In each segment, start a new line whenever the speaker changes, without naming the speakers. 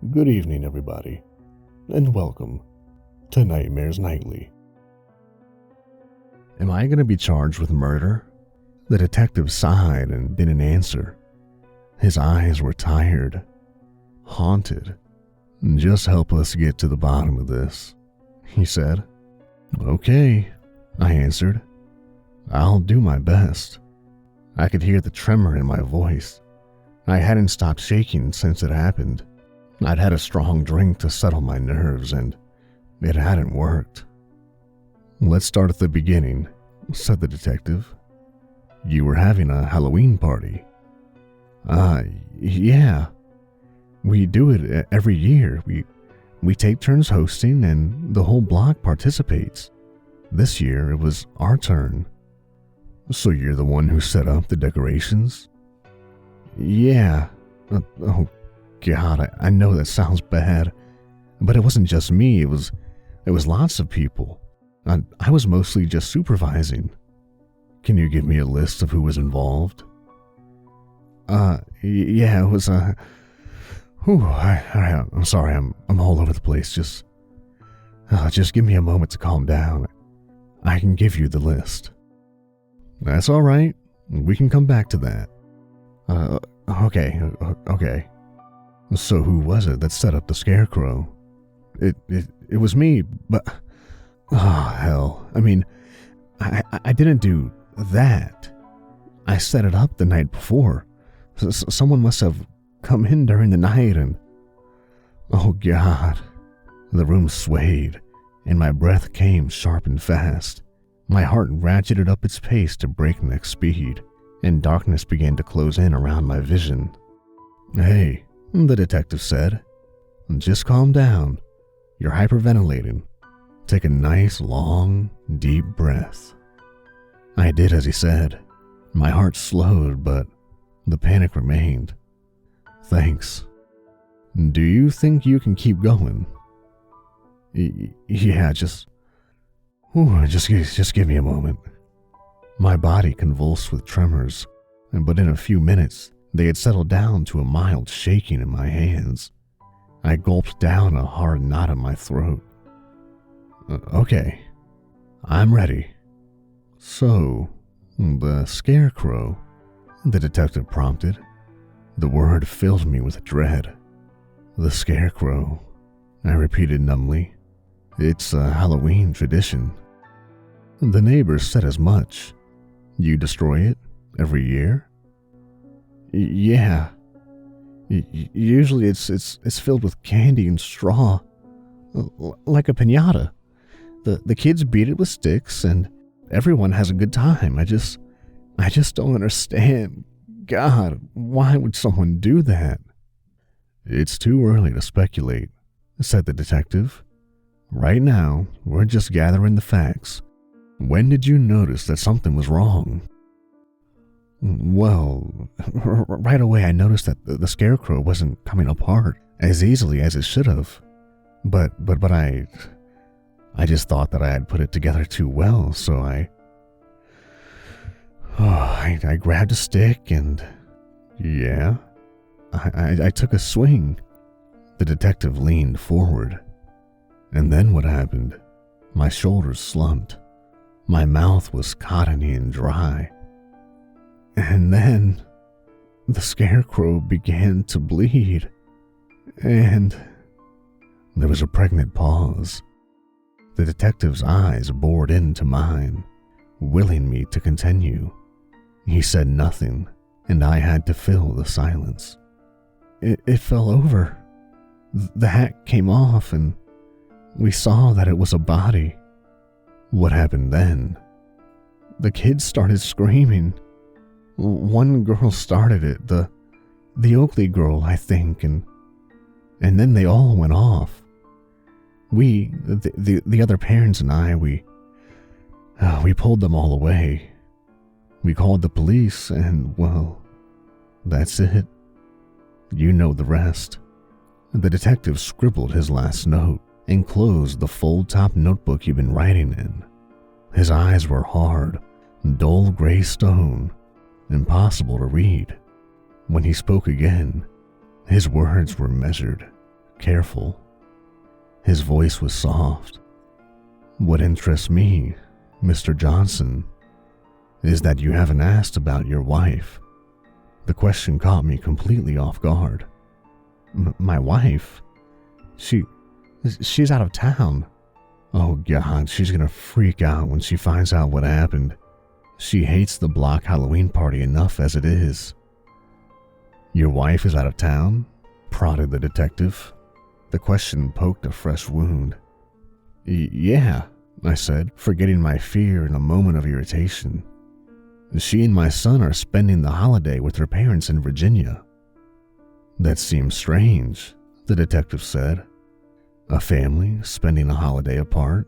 Good evening, everybody, and welcome to Nightmares Nightly.
Am I going to be charged with murder? The detective sighed and didn't answer. His eyes were tired, haunted. Just help us get to the bottom of this, he said. Okay, I answered. I'll do my best. I could hear the tremor in my voice. I hadn't stopped shaking since it happened. I'd had a strong drink to settle my nerves, and it hadn't worked. Let's start at the beginning, said the detective. You were having a Halloween party. Yeah. We do it every year. We take turns hosting, and the whole block participates. This year, it was our turn. So you're the one who set up the decorations? Yeah. Oh, God, I know that sounds bad, but it wasn't just me. It was lots of people. I was mostly just supervising. Can you give me a list of who was involved? Yeah, it was, I'm sorry, I'm all over the place. Just give me a moment to calm down. I can give you the list. That's all right. We can come back to that. Okay. So who was it that set up the scarecrow? It was me, but... Oh, hell. I mean, I didn't do that. I set it up the night before. Someone must have come in during the night and... Oh, God. The room swayed, and my breath came sharp and fast. My heart ratcheted up its pace to breakneck speed, and darkness began to close in around my vision. Hey, the detective said. Just calm down. You're hyperventilating. Take a nice, long, deep breath. I did as he said. My heart slowed, but the panic remained. Thanks. Do you think you can keep going? Yeah, just give me a moment. My body convulsed with tremors, but in a few minutes, they had settled down to a mild shaking in my hands. I gulped down a hard knot in my throat. Okay, I'm ready. So, the scarecrow, the detective prompted. The word filled me with dread. The scarecrow, I repeated numbly. It's a Halloween tradition. The neighbors said as much. You destroy it every year? Yeah. Usually it's filled with candy and straw, like a piñata. The kids beat it with sticks, and everyone has a good time. I just don't understand. God, why would someone do that? It's too early to speculate, said the detective. Right now, we're just gathering the facts. When did you notice that something was wrong? Well, right away I noticed that the scarecrow wasn't coming apart as easily as it should have. But I just thought that I had put it together too well, so I grabbed a stick and... Yeah? I took a swing. The detective leaned forward. And then what happened? My shoulders slumped. My mouth was cottony and dry. And then the scarecrow began to bleed. And there was a pregnant pause. The detective's eyes bored into mine, willing me to continue. He said nothing, and I had to fill the silence. It fell over. The hat came off, and we saw that it was a body. What happened then? The kids started screaming. One girl started it, the Oakley girl, I think, and then they all went off. We, the other parents and I, we pulled them all away. We called the police, and, well, that's it. You know the rest. The detective scribbled his last note and closed the fold-top notebook he'd been writing in. His eyes were hard, dull gray stone, impossible to read. When he spoke again, his words were measured, careful. His voice was soft. What interests me, Mr. Johnson, is that you haven't asked about your wife. The question caught me completely off guard. My wife? She's out of town. Oh God, she's gonna freak out when she finds out what happened. She hates the block Halloween party enough as it is. Your wife is out of town? Prodded the detective. The question poked a fresh wound. Yeah, I said, forgetting my fear in a moment of irritation. She and my son are spending the holiday with their parents in Virginia. That seems strange, the detective said. A family spending a holiday apart?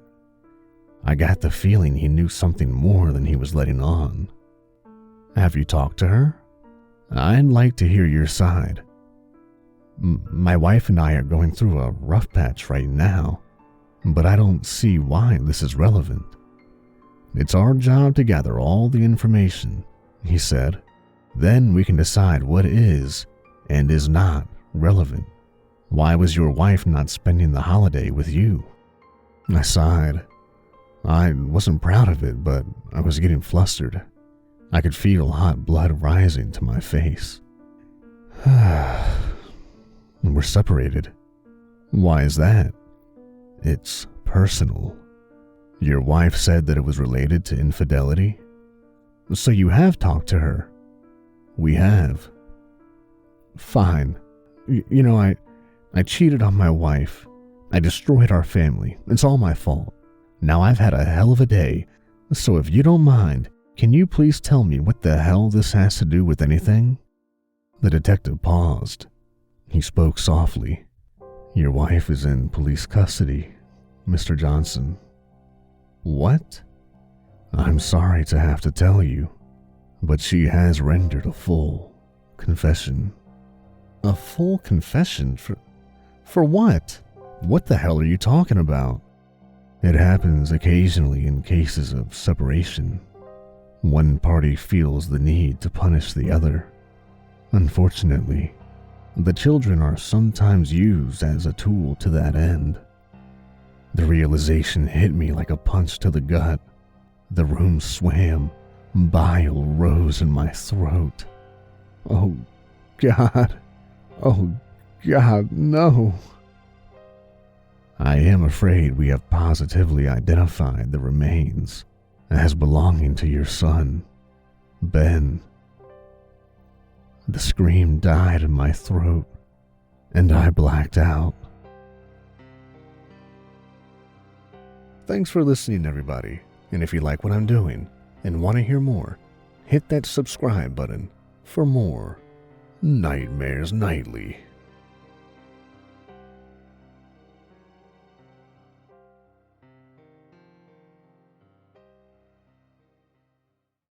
I got the feeling he knew something more than he was letting on. Have you talked to her? I'd like to hear your side. My wife and I are going through a rough patch right now, but I don't see why this is relevant. It's our job to gather all the information, he said. Then we can decide what is and is not relevant. Why was your wife not spending the holiday with you? I sighed. I wasn't proud of it, but I was getting flustered. I could feel hot blood rising to my face. We're separated. Why is that? It's personal. Your wife said that it was related to infidelity? So you have talked to her? We have. Fine. You know, I cheated on my wife. I destroyed our family. It's all my fault. Now I've had a hell of a day, so if you don't mind, can you please tell me what the hell this has to do with anything? The detective paused. He spoke softly. Your wife is in police custody, Mr. Johnson. What? I'm sorry to have to tell you, but she has rendered a full confession. A full confession? For what? What the hell are you talking about? It happens occasionally in cases of separation. One party feels the need to punish the other. Unfortunately, the children are sometimes used as a tool to that end. The realization hit me like a punch to the gut. The room swam. Bile rose in my throat. Oh, God. Oh, God, no. I am afraid we have positively identified the remains as belonging to your son, Ben. The scream died in my throat, and I blacked out. Thanks for listening, everybody. And if you like what I'm doing and want to hear more, hit that subscribe button for more Nightmares Nightly.